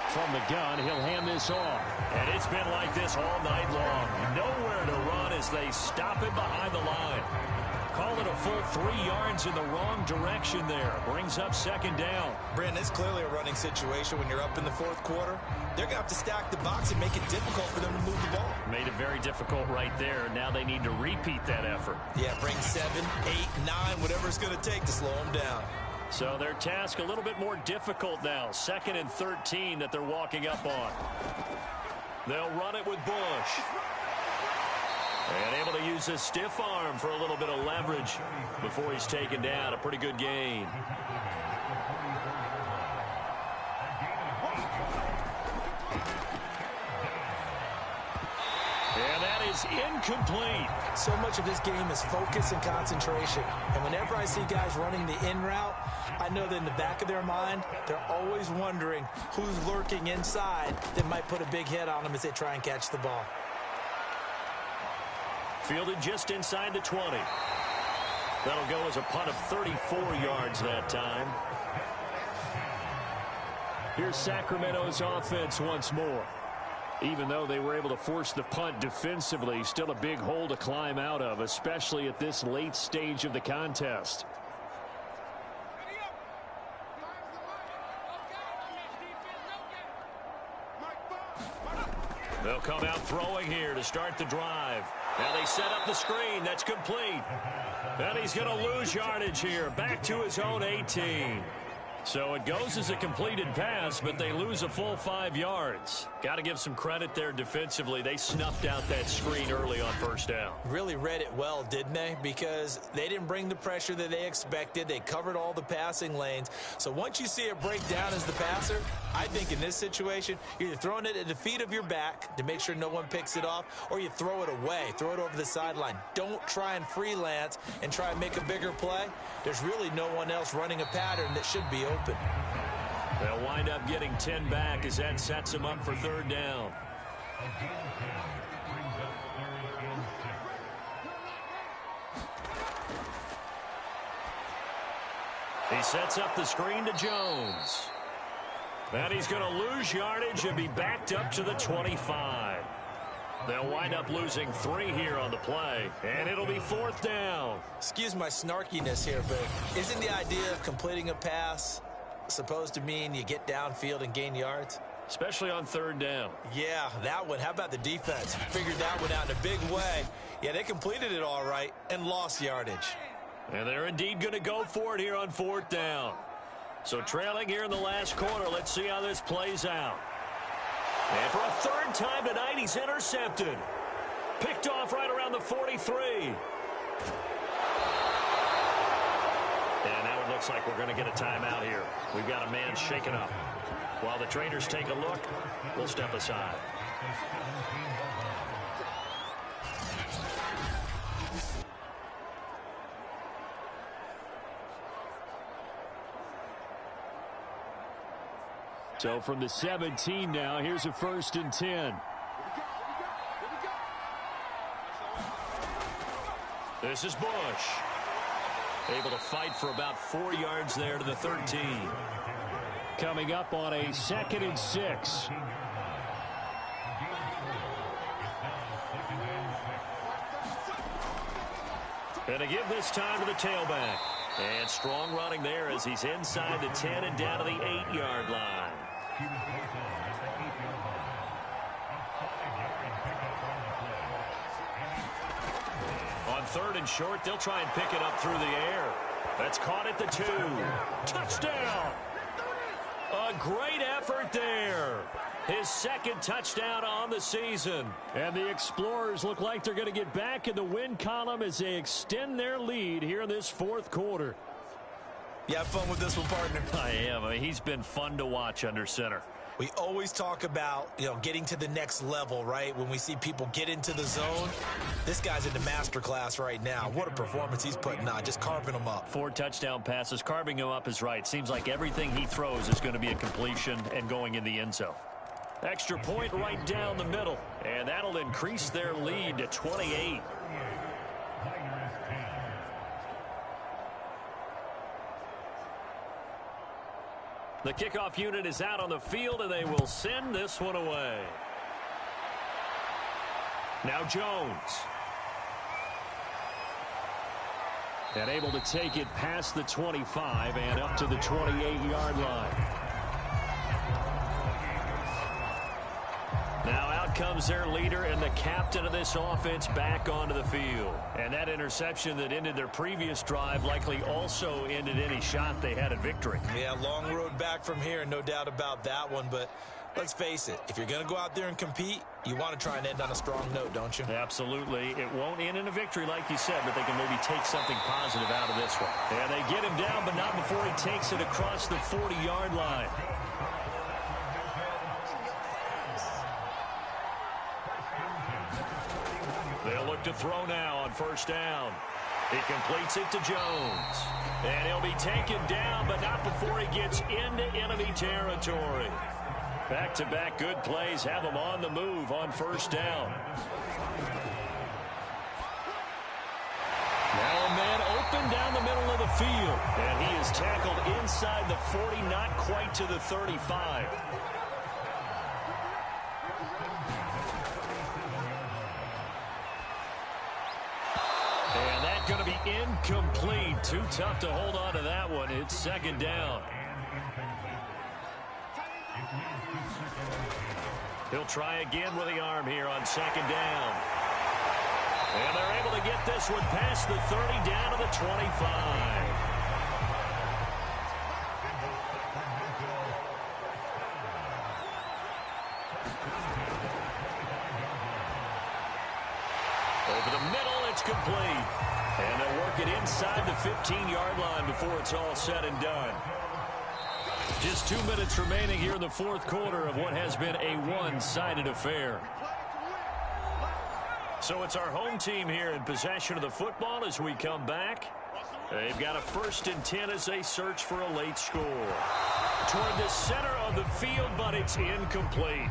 From the gun, he'll hand this off. And it's been like this all night long. Nowhere to run as they stop him behind the line. Call it a full 3 yards in the wrong direction there. Brings up 2nd down. Brandon, it's clearly a running situation when you're up in the 4th quarter. They're going to have to stack the box and make it difficult for them to move the ball. Made it very difficult right there. Now they need to repeat that effort. Yeah, bring 7, 8, 9, whatever it's going to take to slow them down. So their task a little bit more difficult now. 2nd and 13 that they're walking up on. They'll run it with Bush. And able to use his stiff arm for a little bit of leverage before he's taken down. A pretty good gain. And that is incomplete. So much of this game is focus and concentration. And whenever I see guys running the in route, I know that in the back of their mind, they're always wondering who's lurking inside that might put a big hit on them as they try and catch the ball. Fielded just inside the 20. That'll go as a punt of 34 yards that time. Here's Sacramento's offense once more. Even though they were able to force the punt defensively, still a big hole to climb out of, especially at this late stage of the contest. They'll come out throwing here to start the drive. Now they set up the screen. That's complete. And he's going to lose yardage here. Back to his own 18. So it goes as a completed pass, but they lose a full 5 yards. Got to give some credit there defensively. They snuffed out that screen early on 1st down. Really read it well, didn't they? Because they didn't bring the pressure that they expected. They covered all the passing lanes. So once you see it break down as the passer, I think in this situation, you're either throwing it at the feet of your back to make sure no one picks it off, or you throw it away, throw it over the sideline. Don't try and freelance and try and make a bigger play. There's really no one else running a pattern that should be open. They'll wind up getting 10 back as that sets them up for 3rd down. He sets up the screen to Jones. And he's going to lose yardage and be backed up to the 25. They'll wind up losing 3 here on the play, and it'll be 4th down. Excuse my snarkiness here, but isn't the idea of completing a pass supposed to mean you get downfield and gain yards? Especially on 3rd down. Yeah, that one. How about the defense? Figured that one out in a big way. Yeah, they completed it all right and lost yardage. And they're indeed going to go for it here on 4th down. So trailing here in the last quarter. Let's see how this plays out. And for a third time tonight, he's intercepted. Picked off right around the 43. And now it looks like we're going to get a timeout here. We've got a man shaken up. While the traders take a look, we'll step aside. So from the 17 now, here's a 1st and 10. This is Bush. Able to fight for about 4 yards there to the 13. Coming up on a 2nd and 6. And to give this time to the tailback. And strong running there as he's inside the 10 and down to the 8-yard line. On 3rd and short, they'll try and pick it up through the air. That's caught at the 2. Touchdown! A great effort there. His 2nd touchdown on the season. And the Explorers look like they're going to get back in the win column as they extend their lead here in this 4th quarter. You have fun with this one, partner? I am. He's been fun to watch under center. We always talk about, getting to the next level, right? When we see people get into the zone, this guy's in the master class right now. What a performance he's putting on, just carving them up. 4 touchdown passes. Carving him up is right. Seems like everything he throws is going to be a completion and going in the end zone. Extra point right down the middle. And that'll increase their lead to 28. The kickoff unit is out on the field, and they will send this one away. Now Jones. And able to take it past the 25 and up to the 28-yard line. Now out comes their leader and the captain of this offense back onto the field. And that interception that ended their previous drive likely also ended any shot they had at victory. Yeah, long road back from here, no doubt about that one. But let's face it, if you're going to go out there and compete, you want to try and end on a strong note, don't you? Absolutely. It won't end in a victory like you said, but they can maybe take something positive out of this one. And they get him down, but not before he takes it across the 40-yard line. They'll look to throw now on 1st down. He completes it to Jones. And he'll be taken down, but not before he gets into enemy territory. Back-to-back good plays have him on the move on 1st down. Now a man open down the middle of the field. And he is tackled inside the 40, not quite to the 35. And that's going to be incomplete. Too tough to hold on to that one. It's 2nd down. He'll try again with the arm here on 2nd down. And they're able to get this one past the 30 down to the 25. Over the middle, it's complete. And they'll work it inside the 15-yard line before it's all said and done. Just 2 minutes remaining here in the 4th quarter of what has been a one-sided affair. So it's our home team here in possession of the football as we come back. They've got a 1st and 10 as they search for a late score. Toward the center of the field, but it's incomplete.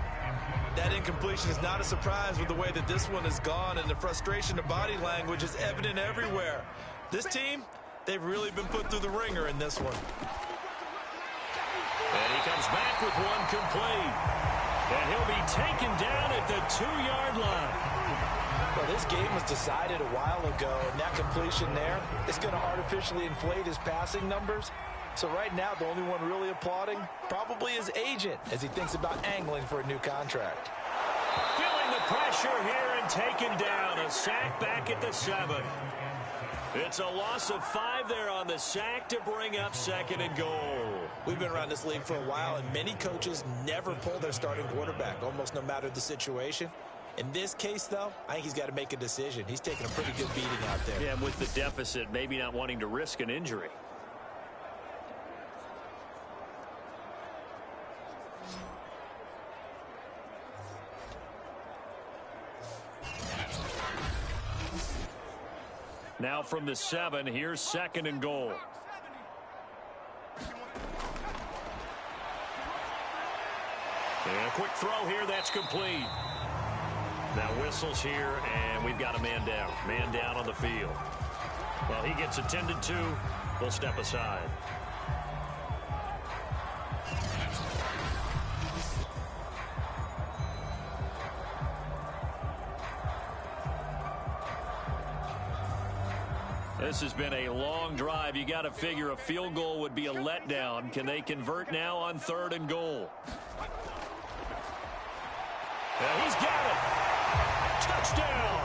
That incompletion is not a surprise with the way that this one has gone, and the frustration of body language is evident everywhere. This team, they've really been put through the ringer in this one. And he comes back with one complete. And he'll be taken down at the 2-yard line. Well, this game was decided a while ago, and that completion there, it's going to artificially inflate his passing numbers. So right now, the only one really applauding probably his agent as he thinks about angling for a new contract. Feeling the pressure here and taken down. A sack back at the 7. It's a loss of 5 there on the sack to bring up 2nd and goal. We've been around this league for a while, and many coaches never pull their starting quarterback, almost no matter the situation. In this case, though, I think he's got to make a decision. He's taking a pretty good beating out there. Yeah, and with the deficit, maybe not wanting to risk an injury. Now from the 7, here's 2nd and goal. And a quick throw here, that's complete. Now whistles here, and we've got a man down. Man down on the field. Well, he gets attended to. We'll step aside. This has been a long drive. You got to figure a field goal would be a letdown. Can they convert now on 3rd and goal? He's got it. Touchdown.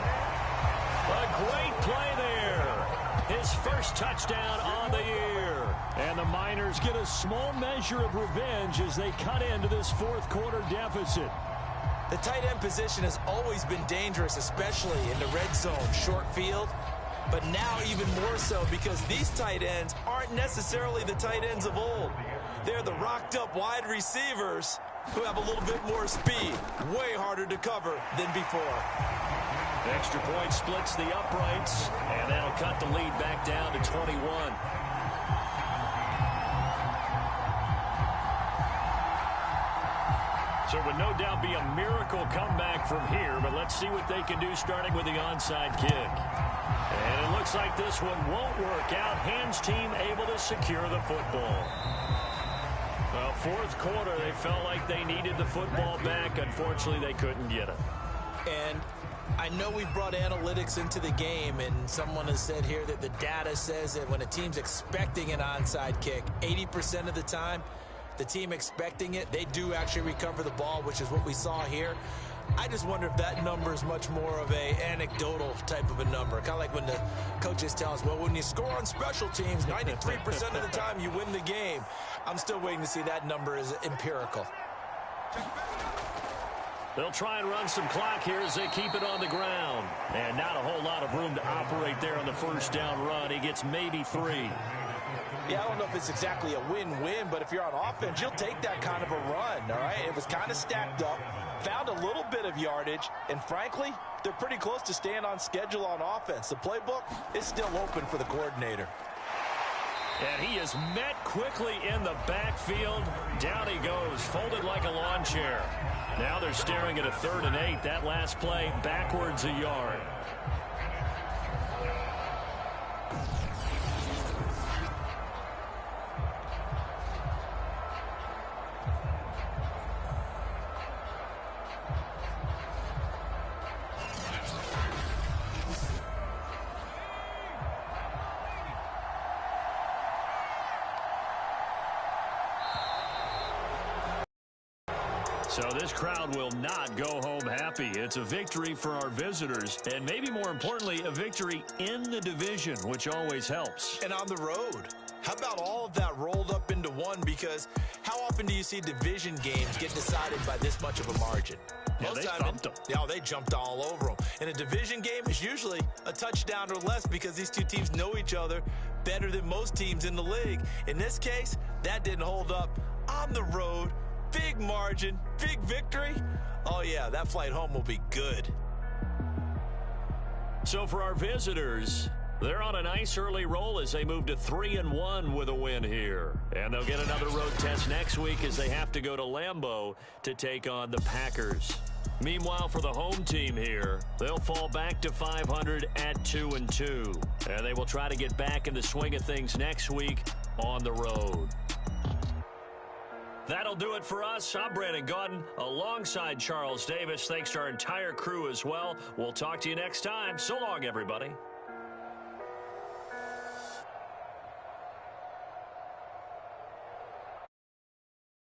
A great play there. His first touchdown on the year. And the Miners get a small measure of revenge as they cut into this 4th quarter deficit. The tight end position has always been dangerous, especially in the red zone, short field. But now even more so because these tight ends aren't necessarily the tight ends of old. They're the rocked-up wide receivers who have a little bit more speed. Way harder to cover than before. Extra point splits the uprights, and that'll cut the lead back down to 21. So it would no doubt be a miracle comeback from here, but let's see what they can do starting with the onside kick. And it looks like this one won't work out. Hans team able to secure the football. Well, 4th quarter, they felt like they needed the football back. Unfortunately, they couldn't get it. And I know we brought analytics into the game, and someone has said here that the data says that when a team's expecting an onside kick, 80% of the time, the team expecting it, they do actually recover the ball, which is what we saw here. I just wonder if that number is much more of a anecdotal type of a number. Kind of like when the coaches tell us, well, when you score on special teams, 93% of the time you win the game. I'm still waiting to see that number is empirical. They'll try and run some clock here as they keep it on the ground. And not a whole lot of room to operate there on the first down run. He gets maybe 3. Yeah, I don't know if it's exactly a win-win, but if you're on offense, you'll take that kind of a run, all right? It was kind of stacked up, found a little bit of yardage, and frankly, they're pretty close to staying on schedule on offense. The playbook is still open for the coordinator. And he is met quickly in the backfield. Down he goes, folded like a lawn chair. Now they're staring at a 3rd and 8. That last play, backwards a yard. So this crowd will not go home happy. It's a victory for our visitors, and maybe more importantly, a victory in the division, which always helps. And on the road. How about all of that rolled up into one? Because how often do you see division games get decided by this much of a margin? Yeah, Most they time thumped them. Yeah, they jumped all over them. In a division game, it's usually a touchdown or less because these two teams know each other better than most teams in the league. In this case, that didn't hold up. On the road, big margin, big victory. Oh, yeah, that flight home will be good. So for our visitors, they're on a nice early roll as they move to 3-1 with a win here. And they'll get another road test next week as they have to go to Lambeau to take on the Packers. Meanwhile, for the home team here, they'll fall back to 500 at 2-2. And they will try to get back in the swing of things next week on the road. That'll do it for us. I'm Brandon Gaudin alongside Charles Davis. Thanks to our entire crew as well. We'll talk to you next time. So long, everybody.